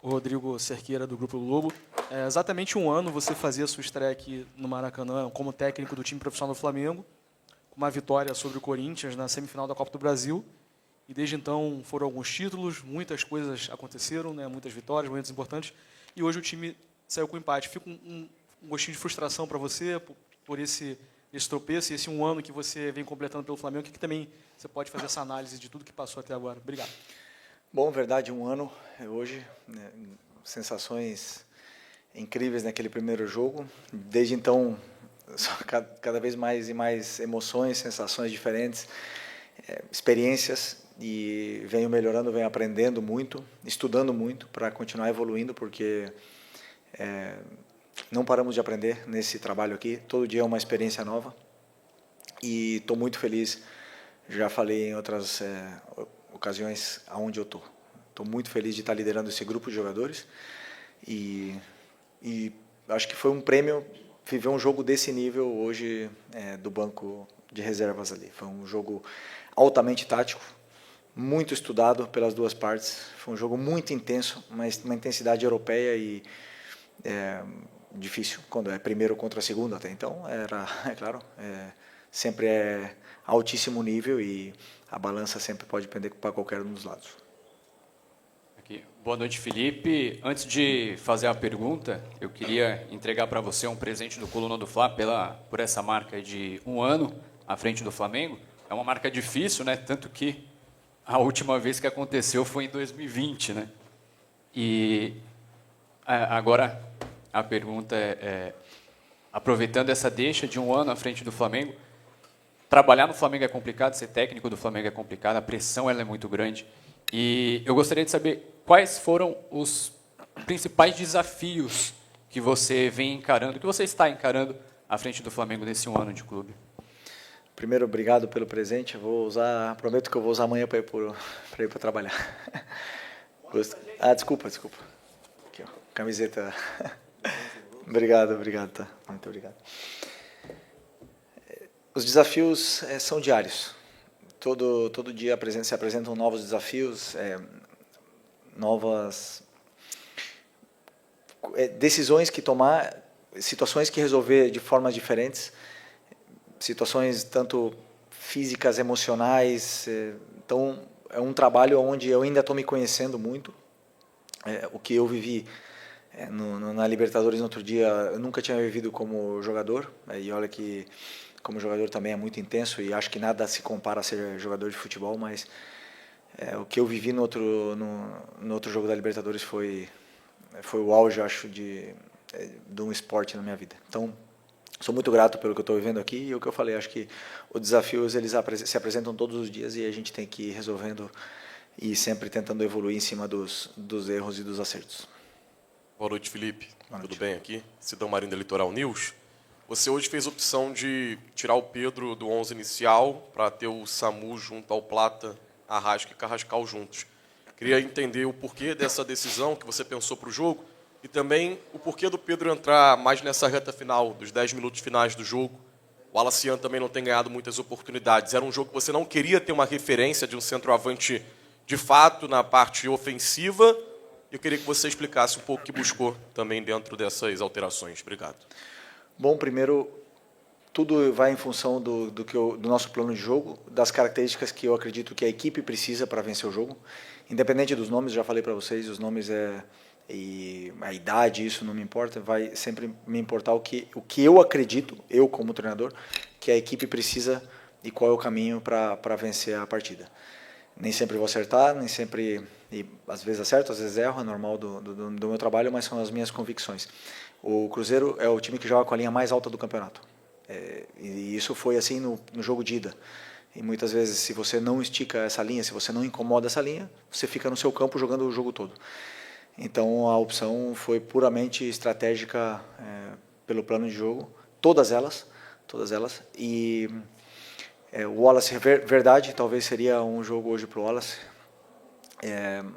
O Rodrigo Cerqueira, do Grupo Globo. Exatamente um ano você fazia sua estreia aqui no Maracanã como técnico do time profissional do Flamengo, com uma vitória sobre o Corinthians na semifinal da Copa do Brasil. E desde então foram alguns títulos, muitas coisas aconteceram, né, muitas vitórias, momentos importantes. E hoje o time saiu com empate. Fica um gostinho de frustração para você por esse tropeço e esse um ano que você vem completando pelo Flamengo. O que também você pode fazer essa análise de tudo que passou até agora? Obrigado. Bom, verdade, um ano hoje, né, sensações incríveis naquele primeiro jogo. Desde então, só cada vez mais e mais emoções, sensações diferentes, experiências, e venho melhorando, venho aprendendo muito, estudando muito para continuar evoluindo, porque não paramos de aprender nesse trabalho aqui. Todo dia é uma experiência nova e estou muito feliz. Já falei em outras ocasiões aonde eu estou. Estou muito feliz de estar liderando esse grupo de jogadores e acho que foi um prêmio viver um jogo desse nível hoje do banco de reservas ali. Foi um jogo altamente tático, muito estudado pelas duas partes. Foi um jogo muito intenso, mas uma intensidade europeia e difícil quando é primeiro contra segundo até então. É claro, sempre é altíssimo nível e a balança sempre pode pender para qualquer um dos lados. Aqui. Boa noite, Felipe. Antes de fazer a pergunta, eu queria entregar para você um presente do Coluna do Fla por essa marca de um ano à frente do Flamengo. É uma marca difícil, né? Tanto que a última vez que aconteceu foi em 2020, né? E agora a pergunta aproveitando essa deixa de um ano à frente do Flamengo, trabalhar no Flamengo é complicado, ser técnico do Flamengo é complicado, a pressão ela é muito grande. E eu gostaria de saber quais foram os principais desafios que você vem encarando, que você está encarando à frente do Flamengo nesse um ano de clube. Primeiro, obrigado pelo presente. Eu vou usar, prometo que eu vou usar amanhã para ir para trabalhar. Desculpa. Aqui, ó, camiseta. Obrigado, tá. Muito obrigado. Os desafios são diários. Todo dia se apresentam novos desafios, novas decisões que tomar, situações que resolver de formas diferentes, situações tanto físicas, emocionais. Então, é um trabalho onde eu ainda estou me conhecendo muito. O que eu vivi na Libertadores no outro dia, eu nunca tinha vivido como jogador, e olha que como jogador também é muito intenso e acho que nada se compara a ser jogador de futebol, mas o que eu vivi no outro jogo da Libertadores foi o auge, acho, de um esporte na minha vida. Então, sou muito grato pelo que eu estou vivendo aqui e o que eu falei, acho que os desafios eles se apresentam todos os dias e a gente tem que ir resolvendo e sempre tentando evoluir em cima dos erros e dos acertos. Boa noite, Felipe. Boa noite. Tudo bem aqui? Sidão Marinho da Litoral News. Você hoje fez a opção de tirar o Pedro do 11 inicial para ter o Samu junto ao Plata, Arrasca e Carrascal juntos. Queria entender o porquê dessa decisão que você pensou para o jogo e também o porquê do Pedro entrar mais nessa reta final, dos 10 minutos finais do jogo. O Alacian também não tem ganhado muitas oportunidades. Era um jogo que você não queria ter uma referência de um centroavante de fato na parte ofensiva. Eu queria que você explicasse um pouco o que buscou também dentro dessas alterações. Obrigado. Bom, primeiro, tudo vai em função do nosso plano de jogo, das características que eu acredito que a equipe precisa para vencer o jogo. Independente dos nomes, já falei para vocês, os nomes e a idade, isso não me importa, vai sempre me importar o que eu acredito, eu como treinador, que a equipe precisa e qual é o caminho para vencer a partida. Nem sempre vou acertar, nem sempre, e às vezes acerto, às vezes erro, é normal do meu trabalho, mas são as minhas convicções. O Cruzeiro é o time que joga com a linha mais alta do campeonato. E isso foi assim no jogo de ida. E muitas vezes, se você não estica essa linha, se você não incomoda essa linha, você fica no seu campo jogando o jogo todo. Então, a opção foi puramente estratégica pelo plano de jogo, todas elas. E o Wallace, verdade, talvez seria um jogo hoje para o Wallace.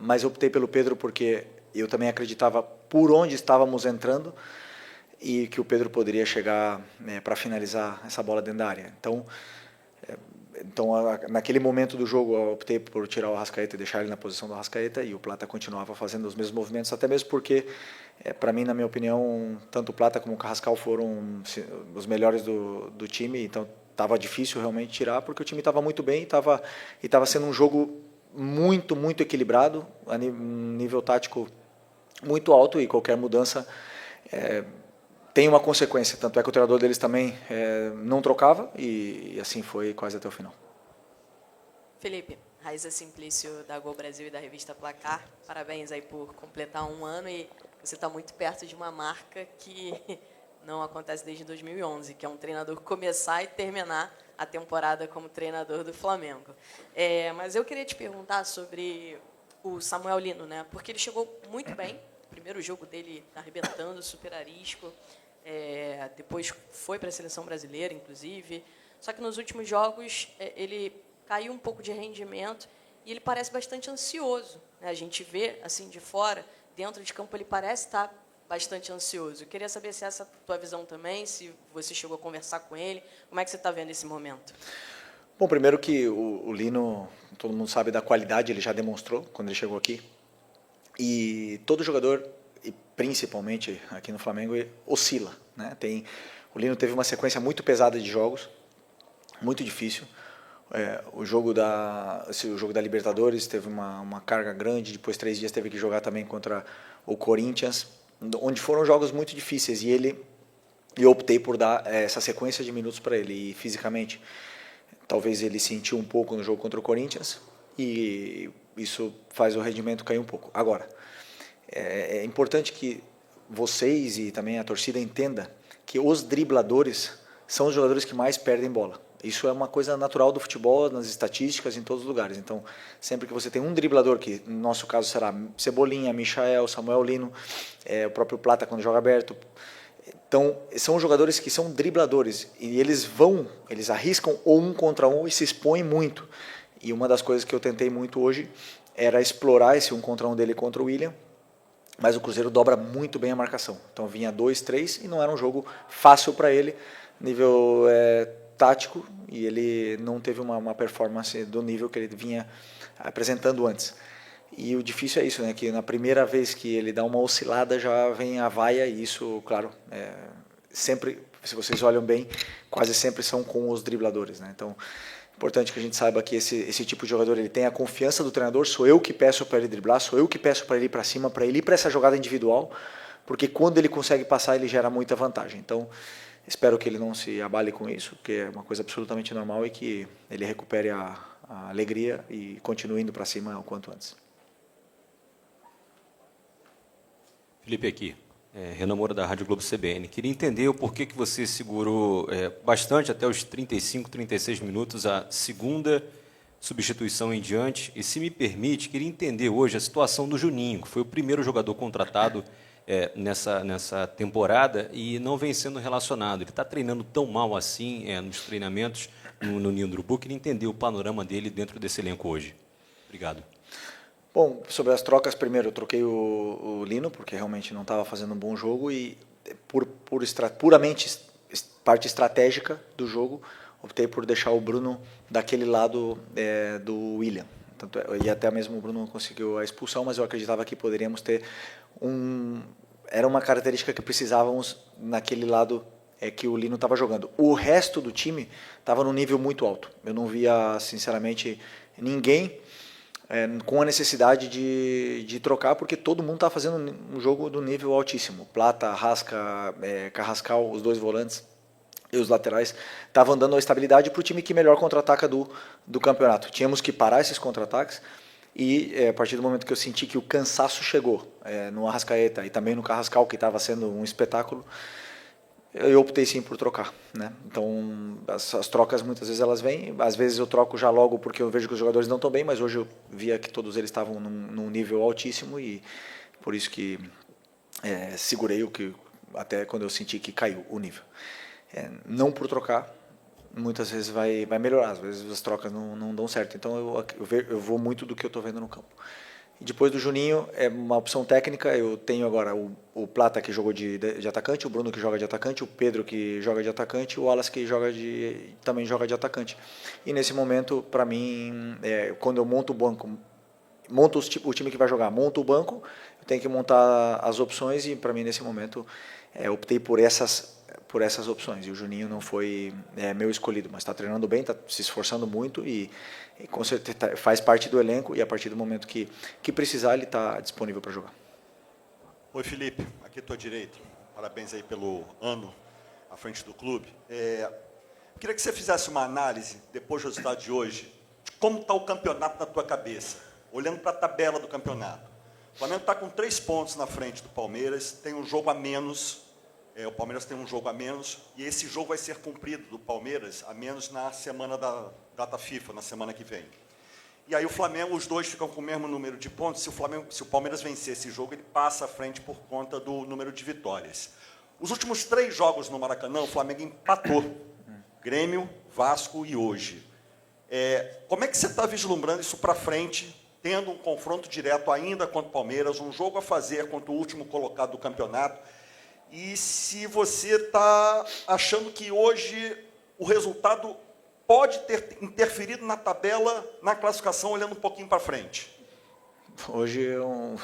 Mas eu optei pelo Pedro porque eu também acreditava por onde estávamos entrando e que o Pedro poderia chegar para finalizar essa bola dentro da área. Então, Então, naquele momento do jogo, eu optei por tirar o Arrascaeta e deixar ele na posição do Arrascaeta, e o Plata continuava fazendo os mesmos movimentos, até mesmo porque, para mim, na minha opinião, tanto o Plata como o Carrascal foram os melhores do time, então estava difícil realmente tirar, porque o time estava muito bem e estava sendo um jogo muito, muito equilibrado, a nível tático muito alto, e qualquer mudança tem uma consequência. Tanto é que o treinador deles também não trocava, e assim foi quase até o final. Felipe, Raíza Simplício, da Gol Brasil e da revista Placar, parabéns aí por completar 1 ano, e você está muito perto de uma marca que não acontece desde 2011, que é um treinador começar e terminar a temporada como treinador do Flamengo. Mas eu queria te perguntar sobre o Samuel Lino, né? Porque ele chegou muito bem, o primeiro jogo dele arrebentando, super arisco, depois foi para a seleção brasileira, inclusive, só que nos últimos jogos ele caiu um pouco de rendimento e ele parece bastante ansioso, né? A gente vê assim de fora, dentro de campo ele parece estar bastante ansioso. Eu queria saber se essa é a tua visão também, se você chegou a conversar com ele, como é que você está vendo esse momento? Bom, primeiro que o Lino, todo mundo sabe da qualidade, ele já demonstrou quando ele chegou aqui, e todo jogador, e principalmente aqui no Flamengo, oscila, né? O Lino teve uma sequência muito pesada de jogos, muito difícil. O jogo da Libertadores teve uma carga grande, depois 3 dias teve que jogar também contra o Corinthians, onde foram jogos muito difíceis, e eu optei por dar essa sequência de minutos para ele, e fisicamente talvez ele sentiu um pouco no jogo contra o Corinthians, e isso faz o rendimento cair um pouco. Agora, é importante que vocês e também a torcida entenda que os dribladores são os jogadores que mais perdem bola. Isso é uma coisa natural do futebol, nas estatísticas, em todos os lugares. Então, sempre que você tem um driblador, que no nosso caso será Cebolinha, Michael, Samuel Lino, o próprio Plata quando joga aberto. Então, são jogadores que são dribladores, e eles arriscam ou 1 contra 1 e se expõem muito. E uma das coisas que eu tentei muito hoje era explorar esse 1 contra 1 dele contra o William, mas o Cruzeiro dobra muito bem a marcação. Então vinha 2, 3 e não era um jogo fácil para ele, nível tático, e ele não teve uma performance do nível que ele vinha apresentando antes. E o difícil é isso, né? Que na primeira vez que ele dá uma oscilada já vem a vaia, e isso, claro, sempre, se vocês olham bem, quase sempre são com os dribladores, né? Então, importante que a gente saiba que esse tipo de jogador, ele tem a confiança do treinador. Sou eu que peço para ele driblar, sou eu que peço para ele ir para cima, para ele ir para essa jogada individual, porque quando ele consegue passar, ele gera muita vantagem. Então, espero que ele não se abale com isso, que é uma coisa absolutamente normal, e que ele recupere a alegria e continue indo para cima o quanto antes. Felipe aqui, Renan Moura da Rádio Globo CBN. Queria entender o porquê que você segurou bastante, até os 35, 36 minutos, a segunda substituição em diante. E, se me permite, queria entender hoje a situação do Juninho, que foi o primeiro jogador contratado nessa temporada e não vem sendo relacionado. Ele está treinando tão mal assim nos treinamentos no Ninho do Urubu. Queria entender o panorama dele dentro desse elenco hoje. Obrigado. Bom, sobre as trocas, primeiro eu troquei o Lino, porque realmente não estava fazendo um bom jogo, e puramente parte estratégica do jogo, optei por deixar o Bruno daquele lado do William. E até mesmo o Bruno conseguiu a expulsão, mas eu acreditava que poderíamos ter era uma característica que precisávamos naquele lado que o Lino estava jogando. O resto do time estava num nível muito alto. Eu não via, sinceramente, ninguém com a necessidade de trocar, porque todo mundo está fazendo um jogo do nível altíssimo. Plata, Arrasca, Carrascal, os 2 volantes e os laterais estavam dando a estabilidade para o time que melhor contra-ataca do campeonato. Tínhamos que parar esses contra-ataques, e a partir do momento que eu senti que o cansaço chegou no Arrascaeta e também no Carrascal, que estava sendo um espetáculo, eu optei sim por trocar, né? Então as trocas muitas vezes elas vêm, às vezes eu troco já logo porque eu vejo que os jogadores não estão bem, mas hoje eu via que todos eles estavam num nível altíssimo, e por isso que segurei até quando eu senti que caiu o nível. Não por trocar, muitas vezes vai melhorar, às vezes as trocas não dão certo, então eu vou muito do que eu estou vendo no campo. E depois do Juninho, é uma opção técnica, eu tenho agora o Plata, que jogou de atacante, o Bruno, que joga de atacante, o Pedro, que joga de atacante, o Wallace, que também joga de atacante. E nesse momento, para mim, quando eu monto o banco, monto o time que vai jogar, monto o banco, eu tenho que montar as opções e, para mim, nesse momento, optei por essas opções. E o Juninho não foi meu escolhido, mas está treinando bem, está se esforçando muito e com certeza faz parte do elenco e a partir do momento que precisar, ele está disponível para jogar. Oi, Felipe, aqui à tua direita. Parabéns aí pelo ano à frente do clube. Queria que você fizesse uma análise, depois do resultado de hoje, de como está o campeonato na tua cabeça, olhando para a tabela do campeonato. O Flamengo está com 3 pontos na frente do Palmeiras, tem um jogo a menos. O Palmeiras tem um jogo a menos e esse jogo vai ser cumprido do Palmeiras a menos na semana da data FIFA, na semana que vem. E aí o Flamengo, os dois ficam com o mesmo número de pontos. Se o Palmeiras vencer esse jogo, ele passa à frente por conta do número de vitórias. Os últimos 3 jogos no Maracanã, o Flamengo empatou. Grêmio, Vasco e hoje. Como é que você está vislumbrando isso para frente, tendo um confronto direto ainda contra o Palmeiras, um jogo a fazer contra o último colocado do campeonato? E se você está achando que hoje o resultado pode ter interferido na tabela, na classificação, olhando um pouquinho para frente? Hoje é um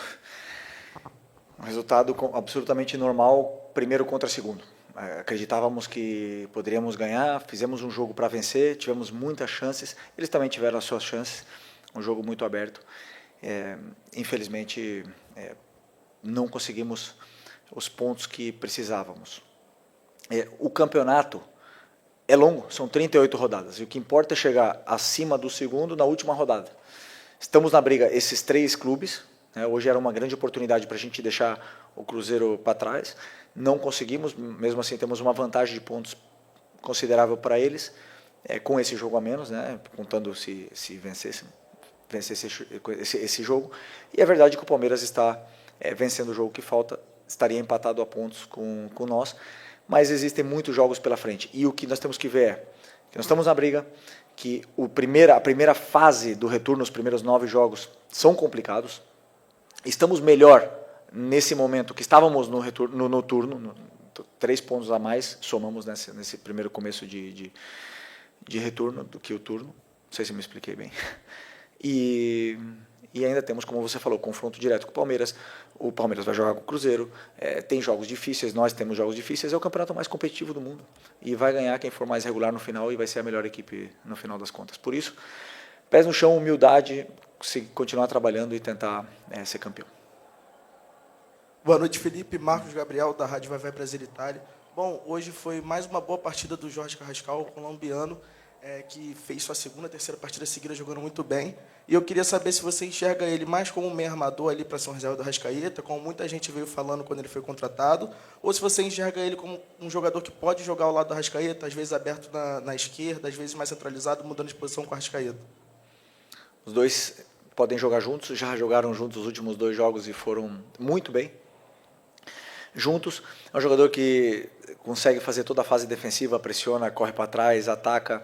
resultado absolutamente normal, primeiro contra segundo. Acreditávamos que poderíamos ganhar, fizemos um jogo para vencer, tivemos muitas chances, eles também tiveram as suas chances, um jogo muito aberto. Infelizmente, não conseguimos os pontos que precisávamos. O campeonato é longo, são 38 rodadas, e o que importa é chegar acima do segundo na última rodada. Estamos na briga, esses 3 clubes, hoje era uma grande oportunidade para a gente deixar o Cruzeiro para trás, não conseguimos, mesmo assim temos uma vantagem de pontos considerável para eles, com esse jogo a menos, contando se vencesse esse jogo, e é verdade que o Palmeiras está vencendo o jogo que falta, estaria empatado a pontos com nós, mas existem muitos jogos pela frente. E o que nós temos que ver é que nós estamos na briga, que a primeira fase do retorno, os primeiros 9 jogos, são complicados. Estamos melhor nesse momento que estávamos no turno, 3 pontos a mais, somamos nesse primeiro começo de retorno do que o turno. Não sei se me expliquei bem. E ainda temos, como você falou, confronto direto com o Palmeiras. O Palmeiras vai jogar com o Cruzeiro, tem jogos difíceis, nós temos jogos difíceis, é o campeonato mais competitivo do mundo. E vai ganhar quem for mais regular no final e vai ser a melhor equipe no final das contas. Por isso, pés no chão, humildade, continuar trabalhando e tentar ser campeão. Boa noite, Felipe. Marcos Gabriel, da Rádio Vai Vai Brasil Itália. Bom, hoje foi mais uma boa partida do Jorge Carrascal, colombiano, que fez sua segunda, terceira partida seguida jogando muito bem. E eu queria saber se você enxerga ele mais como um meio armador ali para São Reserva do Arrascaeta, como muita gente veio falando quando ele foi contratado, ou se você enxerga ele como um jogador que pode jogar ao lado do Arrascaeta, às vezes aberto na esquerda, às vezes mais centralizado, mudando de posição com o Arrascaeta. Os dois podem jogar juntos, já jogaram juntos os últimos 2 jogos e foram muito bem juntos. É um jogador que consegue fazer toda a fase defensiva, pressiona, corre para trás, ataca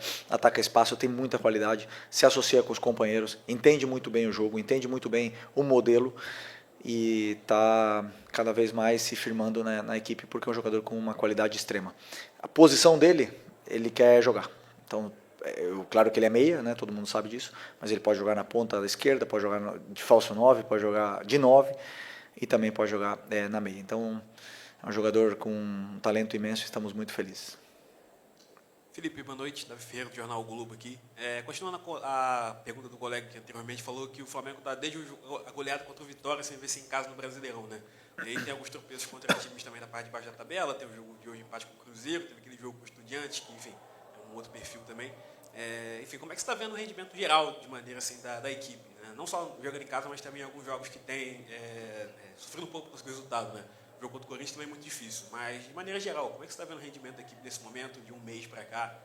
espaço, tem muita qualidade, se associa com os companheiros, entende muito bem o jogo, entende muito bem o modelo e está cada vez mais se firmando na equipe porque é um jogador com uma qualidade extrema. A posição dele, ele quer jogar. Então, claro que ele é meia, todo mundo sabe disso, mas ele pode jogar na ponta da esquerda, pode jogar de falso 9, pode jogar de 9 e também pode jogar na meia. Então, é um jogador com um talento imenso e estamos muito felizes. Felipe, boa noite. Davi Ferreira, do Jornal Globo aqui. Continuando a pergunta do colega que anteriormente falou que o Flamengo está desde a goleada contra o Vitória sem vencer em casa no Brasileirão, E aí tem alguns tropeços contra times também na parte de baixo da tabela, tem o jogo de hoje empate com o Cruzeiro, teve aquele jogo com o Estudiantes, que, enfim, é um outro perfil também. Enfim, como é que você está vendo o rendimento geral, de maneira assim, da equipe? Não só jogando em casa, mas também alguns jogos que tem sofrendo um pouco com os resultados, O jogo contra o Corinthians também é muito difícil, mas de maneira geral, como é que você está vendo o rendimento da equipe nesse momento, de um mês para cá,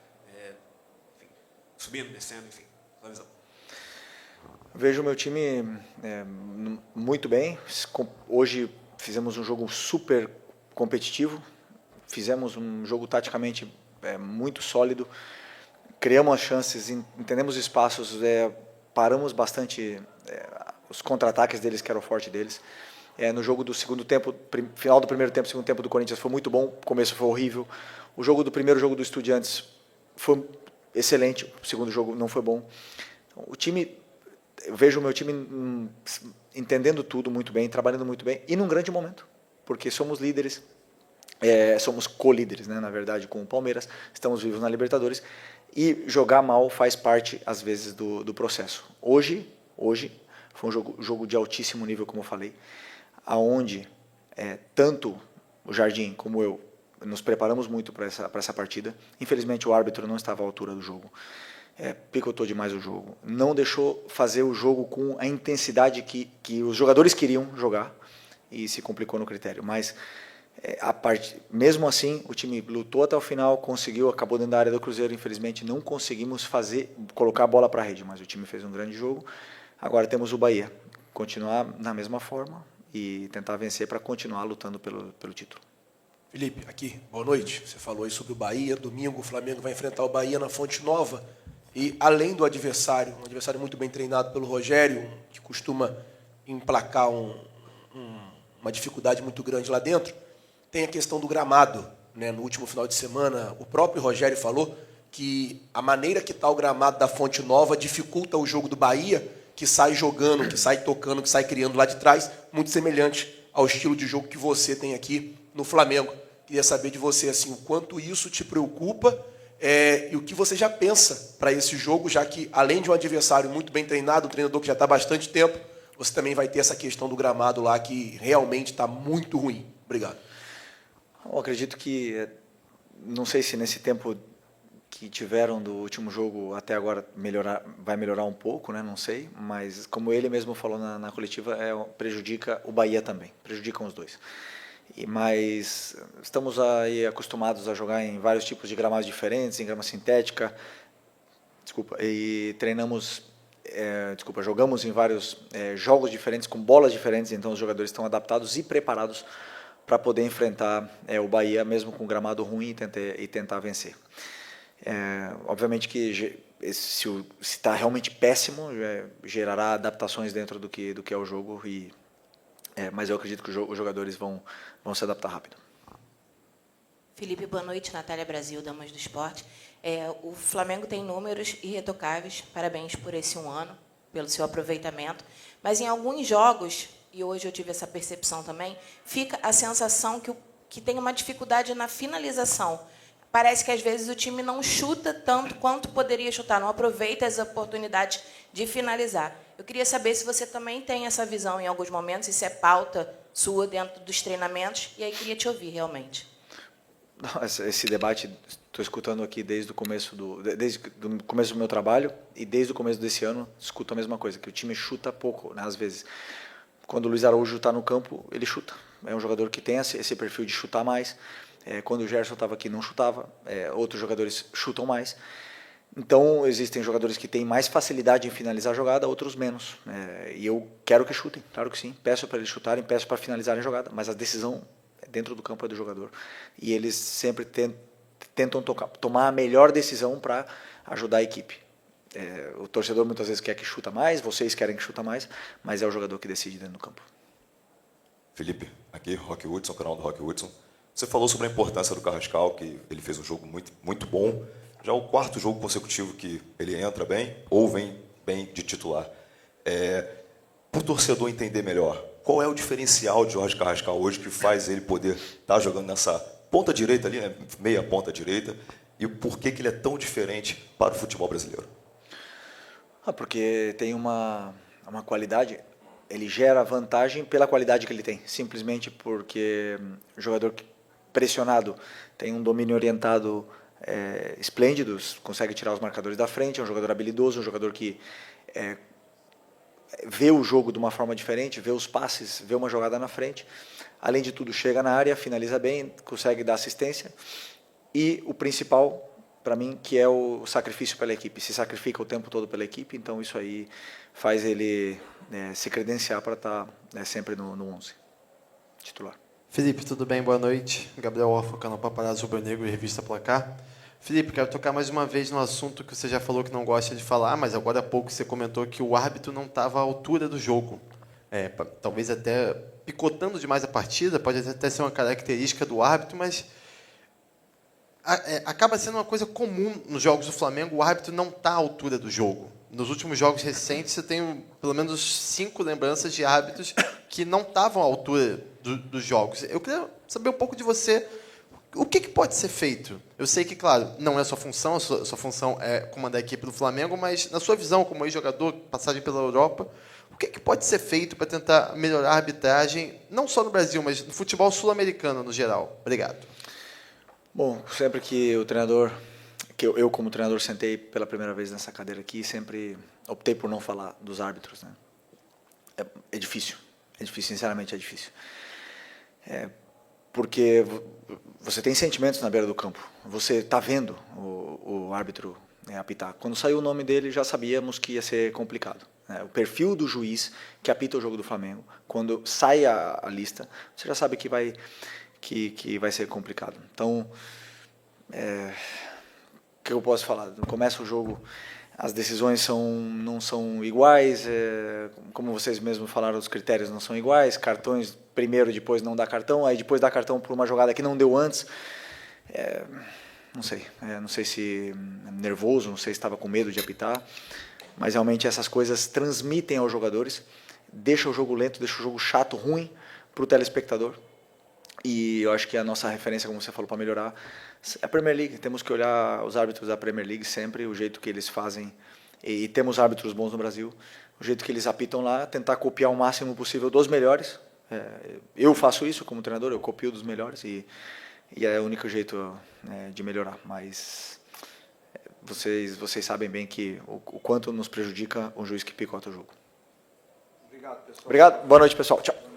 enfim, subindo, descendo, enfim, sua visão? Vejo o meu time muito bem. Hoje fizemos um jogo super competitivo, fizemos um jogo taticamente muito sólido, criamos as chances, entendemos os espaços, paramos bastante os contra-ataques deles, que era o forte deles. No jogo do segundo tempo, final do primeiro tempo, segundo tempo do Corinthians foi muito bom, o começo foi horrível. O jogo do primeiro jogo do Estudiantes foi excelente, o segundo jogo não foi bom. O time, eu vejo o meu time entendendo tudo muito bem, trabalhando muito bem, e num grande momento, porque somos líderes, somos co-líderes, né, na verdade, com o Palmeiras, estamos vivos na Libertadores, e jogar mal faz parte, às vezes, do processo. Hoje foi um jogo de altíssimo nível, como eu falei, aonde tanto o Jardim como eu nos preparamos muito para essa partida. Infelizmente, o árbitro não estava à altura do jogo. Picotou demais o jogo. Não deixou fazer o jogo com a intensidade que os jogadores queriam jogar e se complicou no critério. Mas, mesmo assim, o time lutou até o final, conseguiu, acabou dentro da área do Cruzeiro. Infelizmente, não conseguimos colocar a bola para a rede, mas o time fez um grande jogo. Agora temos o Bahia. Continuar na mesma forma e tentar vencer para continuar lutando pelo título. Felipe, aqui, boa noite. Você falou aí sobre o Bahia. Domingo o Flamengo vai enfrentar o Bahia na Fonte Nova. E além do adversário, um adversário muito bem treinado pelo Rogério, que costuma emplacar uma dificuldade muito grande lá dentro, tem a questão do gramado, né? No último final de semana, o próprio Rogério falou que a maneira que está o gramado da Fonte Nova dificulta o jogo do Bahia, que sai jogando, que sai tocando, que sai criando lá de trás, muito semelhante ao estilo de jogo que você tem aqui no Flamengo. Queria saber de você assim, o quanto isso te preocupa e o que você já pensa para esse jogo, já que, além de um adversário muito bem treinado, um treinador que já está há bastante tempo, você também vai ter essa questão do gramado lá, que realmente está muito ruim. Obrigado. Eu acredito que, não sei se nesse tempo que tiveram do último jogo até agora vai melhorar um pouco, né? Não sei, mas como ele mesmo falou na coletiva, prejudica o Bahia também, prejudicam os dois. Mas estamos aí acostumados a jogar em vários tipos de gramados diferentes, em grama sintética, e jogamos em vários jogos diferentes, com bolas diferentes, então os jogadores estão adaptados e preparados para poder enfrentar o Bahia, mesmo com gramado ruim, e tentar vencer. Obviamente que se está realmente péssimo, gerará adaptações dentro do que é o jogo, mas eu acredito que os jogadores vão se adaptar rápido. Felipe, boa noite. Natália Brasil, Damas do Esporte. O Flamengo tem números irretocáveis, parabéns por esse um ano, pelo seu aproveitamento, mas em alguns jogos, e hoje eu tive essa percepção também, fica a sensação que tem uma dificuldade na finalização. Parece que, às vezes, o time não chuta tanto quanto poderia chutar, não aproveita as oportunidades de finalizar. Eu queria saber se você também tem essa visão em alguns momentos, se é pauta sua dentro dos treinamentos, e aí queria te ouvir, realmente. Esse debate estou escutando aqui desde o começo do meu trabalho, e desde o começo desse ano escuto a mesma coisa, que o time chuta pouco, né, às vezes. Quando o Luiz Araújo está no campo, ele chuta. É um jogador que tem esse perfil de chutar mais. Quando o Gerson estava aqui, não chutava. Outros jogadores chutam mais. Então, existem jogadores que têm mais facilidade em finalizar a jogada, outros menos. E eu quero que chutem, claro que sim. Peço para eles chutarem, peço para finalizarem a jogada, mas a decisão dentro do campo é do jogador. E eles sempre tentam tomar a melhor decisão para ajudar a equipe. O torcedor muitas vezes quer que chuta mais, vocês querem que chuta mais, mas é o jogador que decide dentro do campo. Felipe, aqui, Rock Hudson, canal do Rock Hudson. Você falou sobre a importância do Carrascal, que ele fez um jogo muito, muito bom. Já o quarto jogo consecutivo que ele entra bem, ou vem bem de titular. Para o torcedor entender melhor, qual é o diferencial de Jorge Carrascal hoje que faz ele poder estar jogando nessa ponta direita ali, né, meia ponta direita, e por que ele é tão diferente para o futebol brasileiro? Porque tem uma qualidade, ele gera vantagem pela qualidade que ele tem, simplesmente porque o jogador pressionado tem um domínio orientado esplêndido, consegue tirar os marcadores da frente, é um jogador habilidoso, um jogador que vê o jogo de uma forma diferente, vê os passes, vê uma jogada na frente, além de tudo chega na área, finaliza bem, consegue dar assistência, e o principal para mim, que é o sacrifício pela equipe, se sacrifica o tempo todo pela equipe, então isso aí faz ele se credenciar para estar sempre no 11 titular. Felipe, tudo bem? Boa noite. Gabriel Orfa, canal Paparazzo Rubro Negro e Revista Placar. Felipe, quero tocar mais uma vez no assunto que você já falou que não gosta de falar, mas agora há pouco você comentou que o árbitro não estava à altura do jogo. Talvez até picotando demais a partida, pode até ser uma característica do árbitro, mas acaba sendo uma coisa comum nos jogos do Flamengo, o árbitro não está à altura do jogo. Nos últimos jogos recentes, eu tenho pelo menos 5 lembranças de árbitros que não estavam à altura dos jogos. Eu queria saber um pouco de você. O que pode ser feito? Eu sei que, claro, não é a sua função, a sua função é comandar a equipe do Flamengo, mas na sua visão como ex-jogador, passagem pela Europa, o que pode ser feito para tentar melhorar a arbitragem, não só no Brasil, mas no futebol sul-americano no geral? Obrigado. Bom, sempre que o treinador, que eu como treinador sentei pela primeira vez nessa cadeira aqui, sempre optei por não falar dos árbitros, né? É difícil, sinceramente é difícil. Porque você tem sentimentos na beira do campo. Você está vendo o árbitro apitar. Quando saiu o nome dele, já sabíamos que ia ser complicado. O perfil do juiz que apita o jogo do Flamengo, quando sai a lista, você já sabe que vai ser complicado. Então, o que eu posso falar? Começa o jogo, as decisões não são iguais, como vocês mesmos falaram, os critérios não são iguais, cartões primeiro, depois não dá cartão, aí depois dá cartão por uma jogada que não deu antes. Não sei se nervoso, não sei se estava com medo de apitar, mas realmente essas coisas transmitem aos jogadores, deixa o jogo lento, deixa o jogo chato, ruim para o telespectador. E eu acho que a nossa referência, como você falou, para melhorar, é a Premier League. Temos que olhar os árbitros da Premier League sempre, o jeito que eles fazem, e temos árbitros bons no Brasil, o jeito que eles apitam lá, tentar copiar o máximo possível dos melhores. Eu faço isso como treinador, eu copio dos melhores e é o único jeito de melhorar. Mas vocês sabem bem que o quanto nos prejudica um juiz que picota o jogo. Obrigado, pessoal. Obrigado, boa noite, pessoal. Tchau.